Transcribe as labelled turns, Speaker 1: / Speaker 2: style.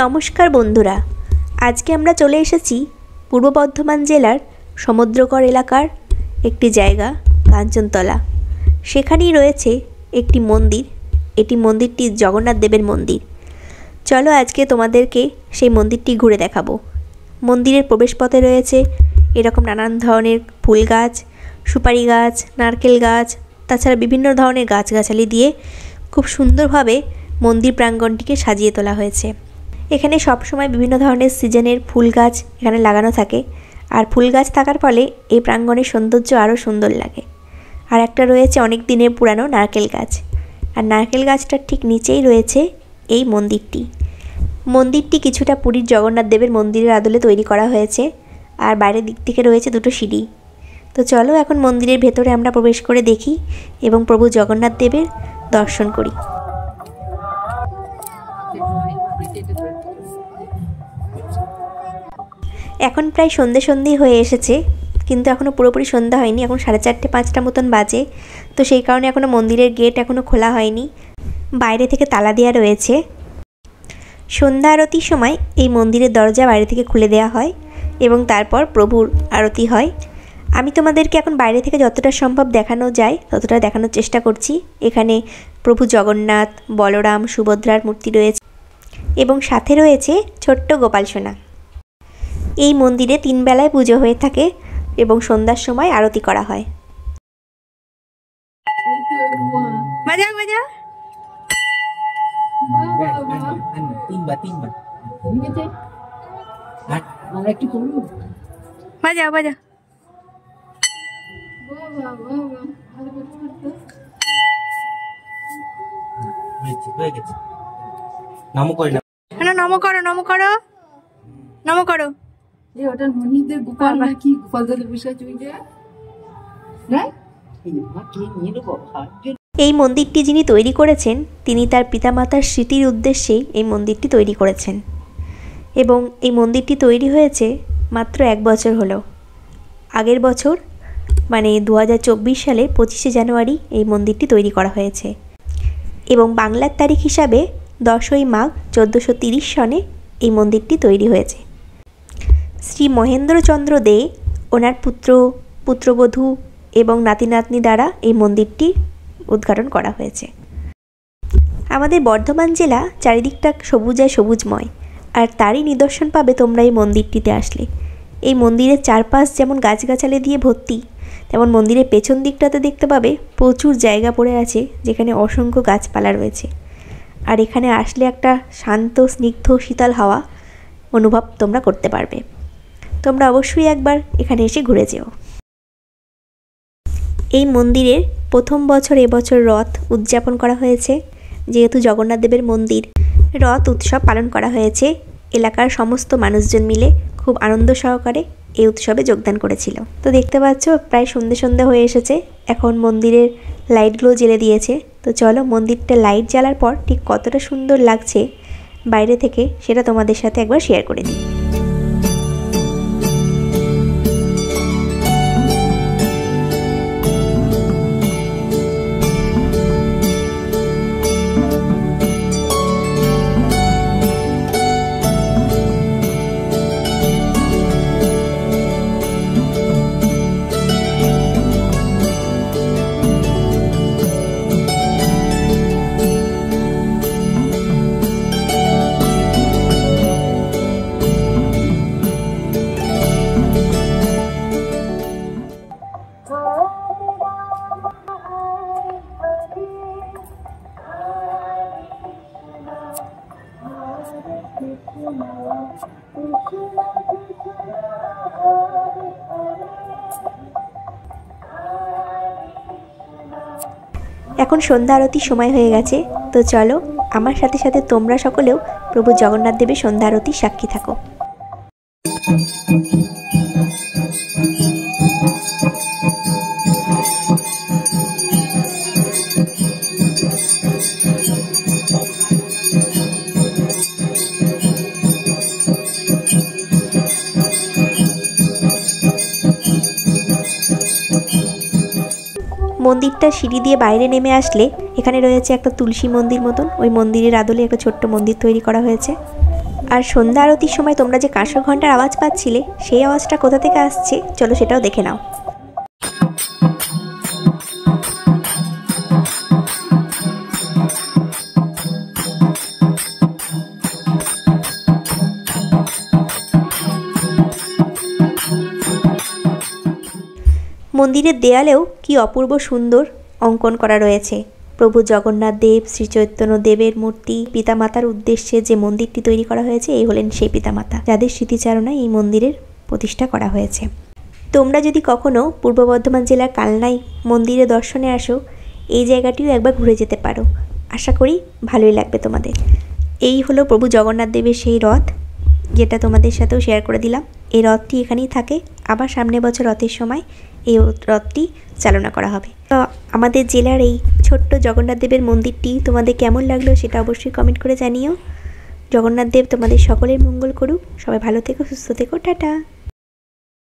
Speaker 1: নমস্কার বন্ধুরা, আজকে আমরা চলে এসেছি পূর্ব বর্ধমান জেলার সমুদ্রকর এলাকার একটি জায়গা কাঞ্চনতলা। সেখানেই রয়েছে একটি মন্দির। এটি মন্দিরটি জগন্নাথ দেবের মন্দির। চলো আজকে তোমাদেরকে সেই মন্দিরটি ঘুরে দেখাবো। মন্দিরের প্রবেশপথে রয়েছে এরকম নানান ধরনের ফুল গাছ, সুপারি গাছ, নারকেল গাছ, তাছাড়া বিভিন্ন ধরনের গাছগাছালি দিয়ে খুব সুন্দরভাবে মন্দির প্রাঙ্গণটিকে সাজিয়ে তোলা হয়েছে। এখানে সবসময় বিভিন্ন ধরনের সিজনের ফুল গাছ এখানে লাগানো থাকে, আর ফুল গাছ থাকার ফলে এই প্রাঙ্গণের সৌন্দর্য আরও সুন্দর লাগে। আর একটা রয়েছে অনেক দিনের পুরানো নারকেল গাছ, আর নারকেল গাছটার ঠিক নিচেই রয়েছে এই মন্দিরটি। মন্দিরটি কিছুটা পুরীর জগন্নাথ দেবের মন্দিরের আদলে তৈরি করা হয়েছে, আর বাইরের দিক থেকে রয়েছে দুটো সিঁড়ি। তো চলো এখন মন্দিরের ভেতরে আমরা প্রবেশ করে দেখি এবং প্রভু জগন্নাথ দেবের দর্শন করি। এখন প্রায় সন্ধে হয়ে এসেছে, কিন্তু এখনও পুরোপুরি সন্ধ্যা হয়নি। এখন 4:30-5টা মতন বাজে। তো সেই কারণে এখনও মন্দিরের গেট এখনও খোলা হয়নি, বাইরে থেকে তালা দেওয়া রয়েছে। সন্ধ্যা আরতির সময় এই মন্দিরের দরজা বাইরে থেকে খুলে দেওয়া হয় এবং তারপর প্রভুর আরতি হয়। আমি তোমাদেরকে এখন বাইরে থেকে যতটা সম্ভব দেখানো যায় ততটা দেখানোর চেষ্টা করছি। এখানে প্রভু জগন্নাথ, বলরাম, সুভদ্রার মূর্তি রয়েছে এবং সাথে রয়েছে ছোট্ট গোপাল সোনা। এই মন্দিরে 3 বেলায় পুজো হয়ে থাকে এবং সন্ধ্যার সময় আরতি করা হয়। বাজাও বাজাও, বাজাও বাজাও। নম করো নম করো নম করো নম করো। এই মন্দিরটি যিনি তৈরি করেছেন তিনি তার পিতামাতার স্মৃতির উদ্দেশ্যেই এই মন্দিরটি তৈরি করেছেন এবং এই মন্দিরটি তৈরি হয়েছে মাত্র 1 বছর হলো। আগের বছর মানে 2024 সালে 25শে জানুয়ারি এই মন্দিরটি তৈরি করা হয়েছে এবং বাংলার তারিখ হিসাবে 10ই মাঘ 1430 সনে এই মন্দিরটি তৈরি হয়েছে। শ্রী মহেন্দ্রচন্দ্র দে ওনার পুত্রবধূ এবং নাতি নাতনি দ্বারা এই মন্দিরটি উদ্ঘাটন করা হয়েছে। আমাদের বর্ধমান জেলা চারিদিকটা সবুজায় সবুজময়, আর তারই নিদর্শন পাবে তোমরা এই মন্দিরটিতে আসলে। এই মন্দিরের চারপাশ যেমন গাছগাছালি দিয়ে ভর্তি, তেমন মন্দিরের পেছন দিকটাতে দেখতে পাবে প্রচুর জায়গা পড়ে আছে যেখানে অসংখ্য গাছপালা রয়েছে। আর এখানে আসলে একটা শান্ত, স্নিগ্ধ, শীতল হাওয়া অনুভব তোমরা করতে পারবে। তোমরা অবশ্যই একবার এখানে এসে ঘুরে যেও। এই মন্দিরের প্রথম বছর এবছর রথ উদযাপন করা হয়েছে। যেহেতু জগন্নাথ দেবের মন্দির, রথ উৎসব পালন করা হয়েছে। এলাকার সমস্ত মানুষজন মিলে খুব আনন্দ সহকারে এই উৎসবে যোগদান করেছিল। তো দেখতে পাচ্ছ প্রায় সন্ধে হয়ে এসেছে। এখন মন্দিরের লাইটগুলো জ্বেলে দিয়েছে। তো চলো মন্দিরটা লাইট জ্বালার পর ঠিক কতটা সুন্দর লাগছে বাইরে থেকে সেটা তোমাদের সাথে একবার শেয়ার করে দিই। এখন সন্ধ্যা আরতির সময় হয়ে গেছে। তো চলো আমার সাথে সাথে তোমরা সকলেও প্রভু জগন্নাথ দেবের সন্ধ্যা আরতির সাক্ষী থাকো। মন্দিরটা সিঁড়ি দিয়ে বাইরে নেমে আসলে এখানে রয়েছে একটা তুলসী মন্দির মতন, ওই মন্দিরের আদলে একটা ছোট্ট মন্দির তৈরি করা হয়েছে। আর সন্ধ্যা আরতির সময় তোমরা যে কাঁসর ঘণ্টার আওয়াজ পাচ্ছিলে, সেই আওয়াজটা কোথা থেকে আসছে চলো সেটাও দেখে নাও। মন্দিরের দেয়ালেও কি অপূর্ব সুন্দর অঙ্কন করা রয়েছে। প্রভু জগন্নাথ দেব, শ্রী চৈতন্য দেবের মূর্তি, পিতামাতার উদ্দেশ্যে যে মন্দিরটি তৈরি করা হয়েছে এই হলেন সেই পিতামাতা, যাদের স্মৃতিচারণায় এই মন্দিরের প্রতিষ্ঠা করা হয়েছে। তোমরা যদি কখনো পূর্ব বর্ধমান জেলার কালনাই মন্দিরে দর্শনে আসো, এই জায়গাটিও একবার ঘুরে যেতে পারো। আশা করি ভালোই লাগবে তোমাদের। এই হলো প্রভু জগন্নাথ দেবের সেই রথ, যেটা তোমাদের সাথেও শেয়ার করে দিলাম। এই রথটি এখানেই থাকে, আবার সামনের বছর রথের সময় এই রথটি চালনা করা হবে। তো আমাদের জেলার এই ছোট্ট জগন্নাথ দেবের মন্দিরটি তোমাদের কেমন লাগলো সেটা অবশ্যই কমেন্ট করে জানিও। জগন্নাথ দেব তোমাদের সকলের মঙ্গল করুক। সবাই ভালো থেকো, সুস্থ থেকো, টাটা।